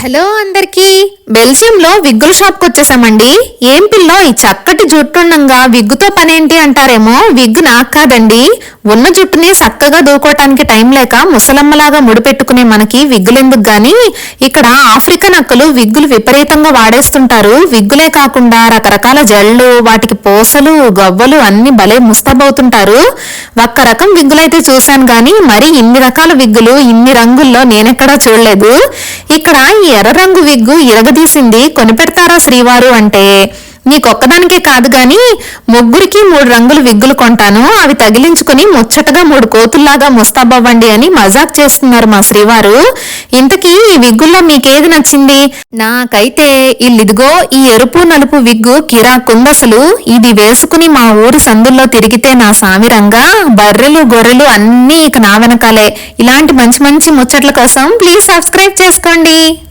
Hello అందరికి బెల్జియంలో విగ్గుల షాప్కి వచ్చేసామండి. ఏం పిల్లో ఈ చక్కటి జుట్టుండగా విగ్గుతో పనేంటి అంటారేమో, విగ్గు నాకు కాదండి. ఉన్న జుట్టుని చక్కగా దూకోవటానికి టైం లేక ముసలమ్మలాగా ముడిపెట్టుకునే మనకి విగ్గులెందుకు గాని, ఇక్కడ ఆఫ్రికన్ అక్కలు విగ్గులు విపరీతంగా వాడేస్తుంటారు. విగ్గులే కాకుండా రకరకాల జళ్ళు, వాటికి పూసలు గవ్వలు అన్ని భలే ముస్తాబవుతుంటారు. ఒక్క రకం విగ్గులైతే చూశాను గాని మరి ఇన్ని రకాల విగ్గులు ఇన్ని రంగుల్లో నేనెక్కడా చూడలేదు. ఇక్కడ ఈ ఎర్ర రంగు విగ్గు ఇరగదీసింది కొనిపెడతారా శ్రీవారు అంటే, నీకొక్కదానికే కాదు గాని ముగ్గురికి 3 రంగుల విగ్గులు కొంటాను, అవి తగిలించుకుని ముచ్చటగా 3 కోతుల్లాగా ముస్తాబవ్వండి అని మజాక్ చేస్తున్నారు మా శ్రీవారు. ఇంతకీ ఈ విగ్గుల్లో మీకేది నచ్చింది? నాకైతే ఇల్లిదిగో ఈ ఎరుపు నలుపు విగ్గు కిరాకుందసలు. ఇది వేసుకుని మా ఊరి సందుల్లో తిరిగితే నా సామిరంగా బర్రెలు గొర్రెలు అన్నీ ఇక నా వెనకాలే. ఇలాంటి మంచి మంచి ముచ్చట్ల కోసం ప్లీజ్ సబ్స్క్రైబ్ చేసుకోండి.